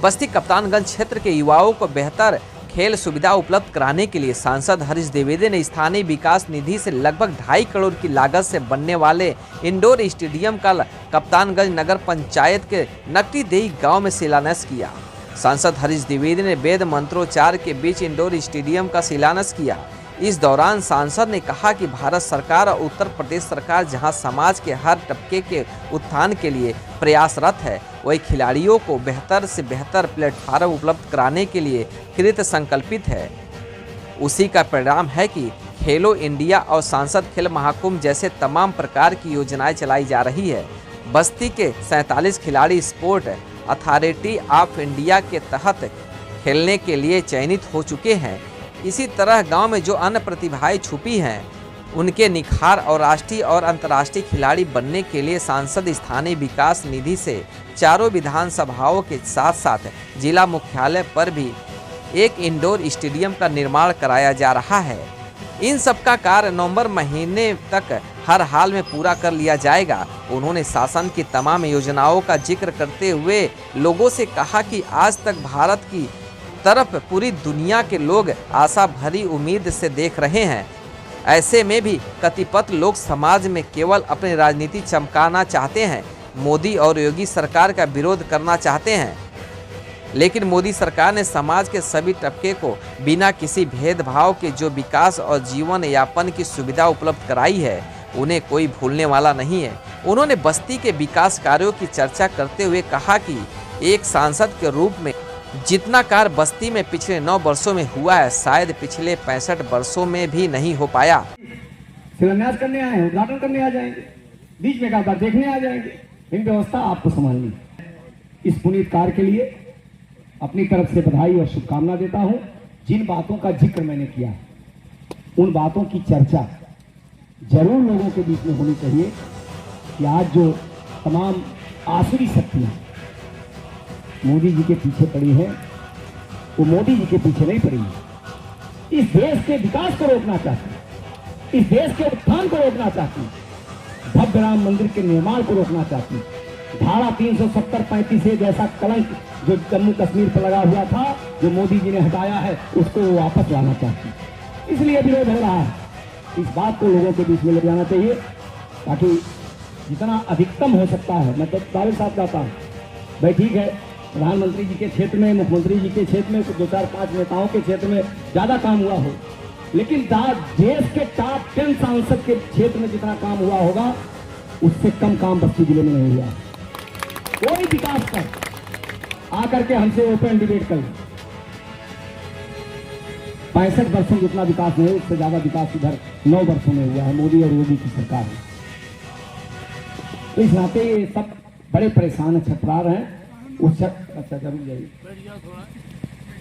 बस्ती कप्तानगंज क्षेत्र के युवाओं को बेहतर खेल सुविधा उपलब्ध कराने के लिए सांसद हरीश द्विवेदी ने स्थानीय विकास निधि से लगभग 2.5 करोड़ की लागत से बनने वाले इंडोर स्टेडियम का कप्तानगंज नगर पंचायत के नकटीदेही गांव में शिलान्यास किया। सांसद हरीश द्विवेदी ने वेद मंत्रोच्चार के बीच इंडोर स्टेडियम का शिलान्यास किया। इस दौरान सांसद ने कहा कि भारत सरकार और उत्तर प्रदेश सरकार जहां समाज के हर तबके के उत्थान के लिए प्रयासरत है, वही खिलाड़ियों को बेहतर से बेहतर प्लेटफार्म उपलब्ध कराने के लिए कृत संकल्पित है। उसी का परिणाम है कि खेलो इंडिया और सांसद खेल महाकुंभ जैसे तमाम प्रकार की योजनाएं चलाई जा रही है। बस्ती के 47 खिलाड़ी स्पोर्ट अथॉरिटी ऑफ इंडिया के तहत खेलने के लिए चयनित हो चुके हैं। इसी तरह गांव में जो अन्य प्रतिभाएं छुपी हैं, उनके निखार और राष्ट्रीय और अंतर्राष्ट्रीय खिलाड़ी बनने के लिए सांसद स्थानीय विकास निधि से चारों विधानसभाओं के साथ साथ जिला मुख्यालय पर भी एक इंडोर स्टेडियम का निर्माण कराया जा रहा है। इन सब का कार्य नवंबर महीने तक हर हाल में पूरा कर लिया जाएगा। उन्होंने शासन की तमाम योजनाओं का जिक्र करते हुए लोगों से कहा कि आज तक भारत की तरफ पूरी दुनिया के लोग आशा भरी उम्मीद से देख रहे हैं। ऐसे में भी कतिपय लोग समाज में केवल अपनी राजनीति चमकाना चाहते हैं, मोदी और योगी सरकार का विरोध करना चाहते हैं। लेकिन मोदी सरकार ने समाज के सभी तबके को बिना किसी भेदभाव के जो विकास और जीवन यापन की सुविधा उपलब्ध कराई है, उन्हें कोई भूलने वाला नहीं है। उन्होंने बस्ती के विकास कार्यों की चर्चा करते हुए कहा कि एक सांसद के रूप में जितना कार्य बस्ती में पिछले 9 वर्षों में हुआ है, शायद पिछले 65 वर्षों में भी नहीं हो पाया। शिलान्यास करने आए हैं, उद्घाटन करने आ जाएंगे, बीच में बार देखने आ जाएंगे। इन व्यवस्था आपको संभालनी है। इस पुनीत कार्य के लिए अपनी तरफ से बधाई और शुभकामना देता हूं। जिन बातों का जिक्र मैंने किया, उन बातों की चर्चा जरूर लोगों के बीच में होनी चाहिए कि आज जो तमाम आसुरी शक्तियां मोदी जी के पीछे पड़ी है, वो मोदी जी के पीछे नहीं पड़ी है। इस देश के विकास को रोकना चाहती है, इस देश के उत्थान को रोकना चाहती है, भव्य राम मंदिर के निर्माण को रोकना चाहती है। धारा 370-35 जैसा कलंक जो जम्मू कश्मीर पर लगा हुआ था, जो मोदी जी ने हटाया है, उसको वो वापस लाना चाहती है। इसलिए विरोध हो रहा है। इस बात को लोगों के बीच में ले जाना चाहिए ताकि जितना अधिकतम हो सकता है। मैं तो सारे साथ कहता हूँ भाई ठीक है, प्रधानमंत्री जी के क्षेत्र में, मुख्यमंत्री जी के क्षेत्र में, 2-4-5 नेताओं के क्षेत्र में ज्यादा काम हुआ हो, लेकिन देश के टॉप 10 सांसद के क्षेत्र में जितना काम हुआ होगा, उससे कम काम बस्ती जिले में नहीं हुआ। कोई विकास कर आकर के हमसे ओपन डिबेट कर, 65 वर्षों जितना विकास नहीं, उससे ज्यादा विकास इधर 9 वर्षों में हुआ है, मोदी और योगी की सरकार है। तो इस नाते ये सब बड़े परेशान छटरा रहे हैं। अच्छा जरूर जाइए,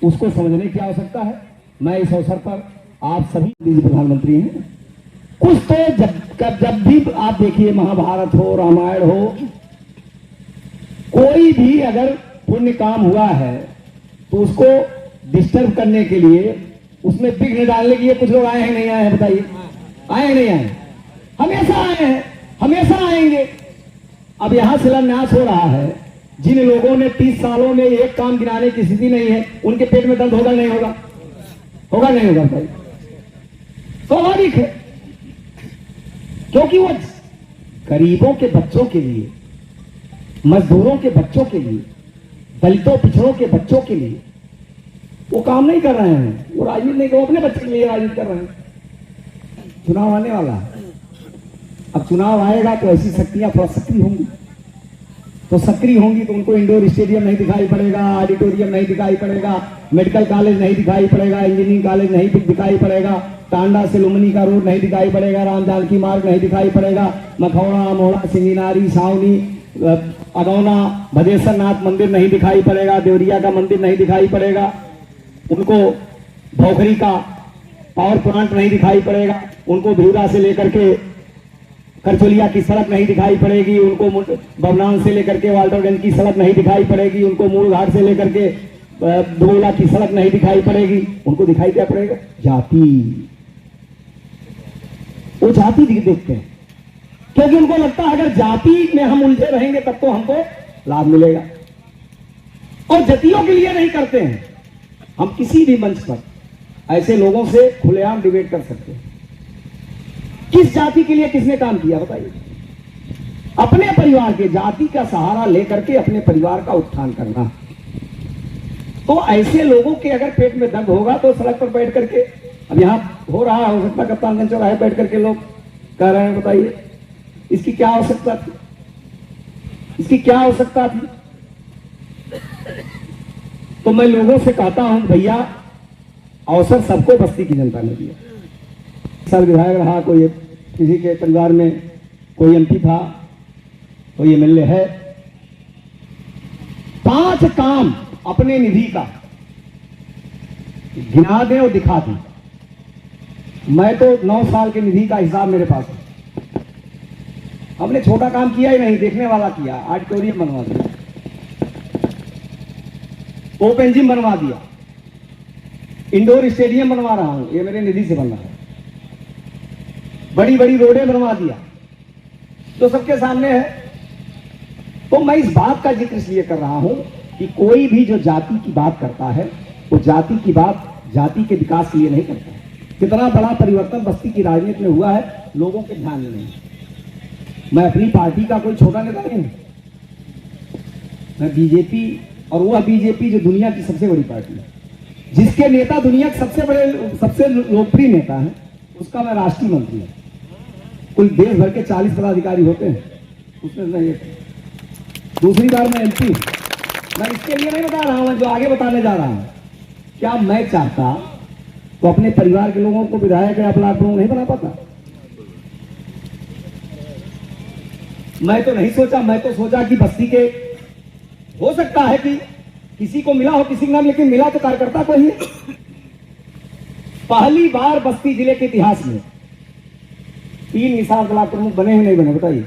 उसको समझने की आवश्यकता है। मैं इस अवसर पर आप सभी प्रधानमंत्री हैं, कुछ तो जब भी आप देखिए, महाभारत हो, रामायण हो, कोई भी अगर पुण्य काम हुआ है तो उसको डिस्टर्ब करने के लिए, उसमें विघ्न डालने के लिए कुछ लोग आए हैं नहीं आए हैं? बताइए, आए नहीं आए? हमेशा आए हैं, हमेशा आएंगे। अब यहां शिलान्यास हो रहा है। जिन लोगों ने 30 सालों में एक काम गिनाने की स्थिति नहीं है, उनके पेट में दर्द होगा नहीं होगा? होगा नहीं होगा भाई? स्वाभाविक है, क्योंकि वो गरीबों के बच्चों के लिए, मजदूरों के बच्चों के लिए, दलितों पिछड़ों के बच्चों के लिए वो काम नहीं कर रहे हैं। वो राजनीति नहीं, वो अपने बच्चे के लिए राजनीति कर रहे हैं। चुनाव आने वाला है, अब चुनाव आएगा तो ऐसी शक्तियां थोड़ा सक्रिय होंगी, तो सक्रिय होंगी तो उनको इंडोर स्टेडियम नहीं दिखाई पड़ेगा, ऑडिटोरियम नहीं दिखाई पड़ेगा, मेडिकल कॉलेज नहीं दिखाई पड़ेगा, इंजीनियरिंग कॉलेज नहीं दिखाई पड़ेगा, टांडा से लुम्बिनी का रोड नहीं दिखाई पड़ेगा, राम जानकी मार्ग नहीं दिखाई पड़ेगा, मखौड़ा, मोड़ा, सिंगिनारी, सावनी, अगौना, भदेश्वर नाथ मंदिर नहीं दिखाई पड़ेगा, देवरिया का मंदिर नहीं दिखाई पड़ेगा, उनको भोखरी का पावर प्लांट नहीं दिखाई पड़ेगा, उनको भीवरा से लेकर के करचोलिया की सड़क नहीं दिखाई पड़ेगी, उनको बबनान से लेकर के वाल्टरगंज की सड़क नहीं दिखाई पड़ेगी, उनको मूल घाट से लेकर के दुगोला की सड़क नहीं दिखाई पड़ेगी। उनको दिखाई क्या पड़ेगा? जाति। वो जाति देखते हैं, क्योंकि उनको लगता है अगर जाति में हम उलझे रहेंगे तब तो हमको लाभ मिलेगा। और जतियों के लिए नहीं करते हैं। हम किसी भी मंच पर ऐसे लोगों से खुलेआम डिबेट कर सकते हैं। किस जाति के लिए किसने काम किया बताइए? अपने परिवार के, जाति का सहारा लेकर के अपने परिवार का उत्थान करना। तो ऐसे लोगों के अगर पेट में दर्द होगा तो सड़क पर बैठ करके, अब यहां हो रहा हो सकता कप्तानगंज चौराहे बैठ करके लोग कह रहे हैं, बताइए इसकी क्या आवश्यकता थी? इसकी क्या आवश्यकता थी? तो मैं लोगों से कहता हूं भैया, अवसर सबको बस्ती की जनता ने दिया। सर विधायक रहा, कोई किसी के परिवार में कोई एमपी था, कोई एमएलए है, 5 काम अपने निधि का गिना दे और दिखा दे। मैं तो 9 साल के निधि का हिसाब मेरे पास है। हमने छोटा काम किया ही नहीं, देखने वाला किया। ऑडिटोरियम बनवा दिया, ओपन जिम बनवा दिया, इंडोर स्टेडियम बनवा रहा हूं, ये मेरे निधि से बन रहा है। बड़ी बड़ी रोडें बनवा दिया, तो सबके सामने है। तो मैं इस बात का जिक्र इसलिए कर रहा हूं कि कोई भी जो जाति की बात करता है, वो जाति की बात जाति के विकास के लिए नहीं करता है। कितना बड़ा परिवर्तन बस्ती की राजनीति में हुआ है, लोगों के ध्यान में नहीं। मैं अपनी पार्टी का कोई छोटा नेता नहीं हूं। मैं बीजेपी, और वह बीजेपी जो दुनिया की सबसे बड़ी पार्टी है, जिसके नेता दुनिया के सबसे लोकप्रिय नेता है, उसका मैं राष्ट्रीय मंत्री हूं। कुल देश भर के 40 पदाधिकारी होते हैं, उसमें मैं दूसरी बार मैं एमपी। मैं इसके लिए नहीं बता रहा हूं, जो आगे बताने जा रहा हूं। क्या मैं चाहता तो अपने परिवार के लोगों को विधायक या ब्लॉक प्रमुख नहीं बना पाता? मैं तो नहीं सोचा। मैं तो सोचा कि बस्ती के, हो सकता है कि किसी को मिला हो, किसी को ना, लेकिन मिला तो कार्यकर्ता को ही। पहली बार बस्ती जिले के इतिहास में 3 निशान ब्लॉक प्रमुख बने हैं, नहीं बने बताइए?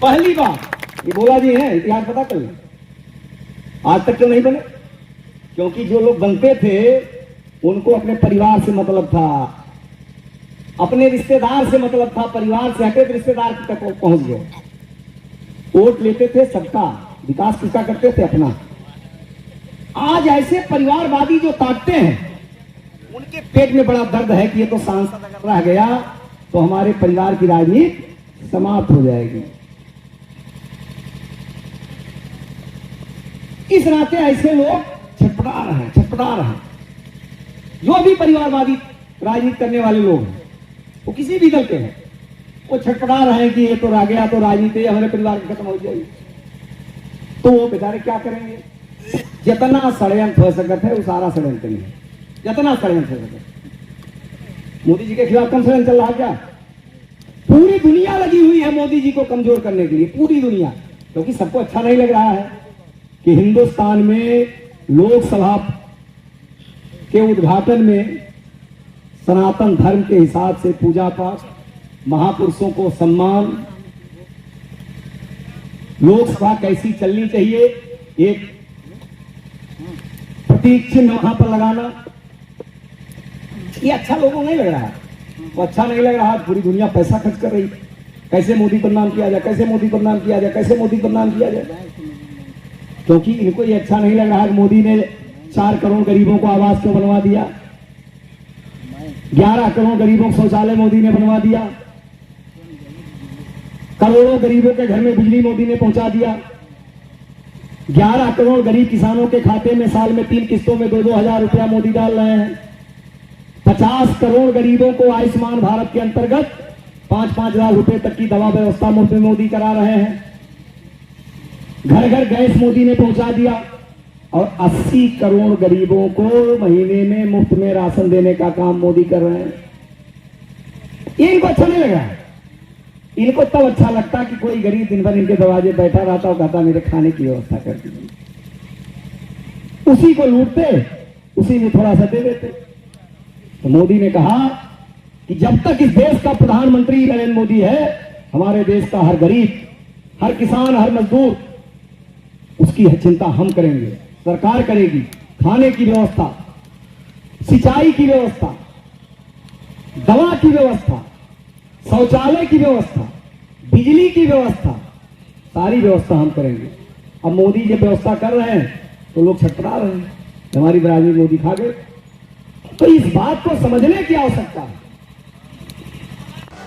पहली बार। ये बोला जी है, इतिहास पता कर लें। आज तक क्यों नहीं बने? क्योंकि जो लोग बनते थे उनको अपने परिवार से मतलब था, अपने रिश्तेदार से मतलब था। परिवार से हटे तो रिश्तेदार तक पहुंच गए। वोट लेते थे सबका, विकास किसका करते थे? अपना। आज ऐसे परिवारवादी जो ताकते हैं, उनके पेट में बड़ा दर्द है कि ये तो सांसद अगर रह गया तो हमारे परिवार की राजनीति समाप्त हो जाएगी। इस नाते ऐसे लोग छटपटा रहे हैं। जो भी परिवारवादी राजनीति करने वाले लोग हैं, वो किसी भी दल के हैं, वो छटपटा रहे हैं कि ये तो रह गया तो राजनीति हमारे परिवार की खत्म हो जाएगी। तो वो बेचारे क्या करेंगे? जितना षड्यंत्र हो सकता है वो सारा षड्यंत्र नहीं है। जितना षड्यंत्र हो सकता है। मोदी जी के खिलाफ कम षड्यंत्र चल रहा है क्या? पूरी दुनिया लगी हुई है मोदी जी को कमजोर करने के लिए, पूरी दुनिया। क्योंकि सबको अच्छा नहीं लग रहा है कि हिंदुस्तान में लोकसभा के उद्घाटन में सनातन धर्म के हिसाब से पूजा पाठ, महापुरुषों को सम्मान, लोकसभा कैसी चलनी चाहिए, एक प्रतीक चिन्ह वहां पर लगाना, ये अच्छा लोगों को नहीं लग रहा है। वो अच्छा नहीं लग रहा है। पूरी दुनिया पैसा खर्च कर रही है, कैसे मोदी को बदनाम किया जाए, कैसे मोदी को बदनाम किया जाए, कैसे मोदी को बदनाम किया जाए। क्योंकि इनको ये अच्छा नहीं लग रहा है कि मोदी ने 4 करोड़ गरीबों को आवास क्यों बनवा दिया, 11 करोड़ गरीबों को शौचालय मोदी ने बनवा दिया, करोड़ों गरीबों के घर में बिजली मोदी ने पहुंचा दिया, 11 करोड़ गरीब किसानों के खाते में साल में 3 किस्तों में 2-2 हजार रुपया मोदी डाल रहे हैं, 50 करोड़ गरीबों को आयुष्मान भारत के अंतर्गत 5-5 हजार रुपए तक की दवा व्यवस्था मुफ्त में मोदी करा रहे हैं, घर घर गैस मोदी ने पहुंचा दिया, और 80 करोड़ गरीबों को महीने में मुफ्त में राशन देने का काम मोदी कर रहे हैं। ये इनको अच्छा नहीं लग रहा है। इनको तब अच्छा लगता कि कोई गरीब दिन भर इनके दरवाजे बैठा रहता और कहता मेरे खाने की व्यवस्था कर दीजिए। उसी को लूटते, उसी में थोड़ा सा दे देते। तो मोदी ने कहा कि जब तक इस देश का प्रधानमंत्री नरेंद्र मोदी है, हमारे देश का हर गरीब, हर किसान, हर मजदूर, उसकी चिंता हम करेंगे, सरकार करेगी। खाने की व्यवस्था, सिंचाई की व्यवस्था, दवा की व्यवस्था, शौचालय की व्यवस्था, बिजली की व्यवस्था, सारी व्यवस्था हम करेंगे। अब मोदी जब व्यवस्था कर रहे हैं तो लोग छटपटा रहे हैं, हमारी बिरादरी मोदी खा गए। तो इस बात को समझने की आवश्यकता है।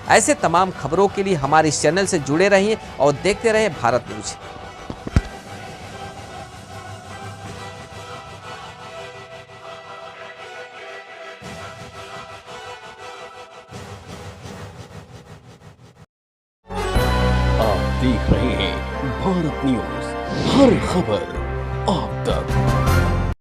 ऐसे तमाम खबरों के लिए हमारे इस चैनल से जुड़े रहिए और देखते रहिए भारत न्यूज। आप देख रहे हैं भारत न्यूज, हर खबर आप तक।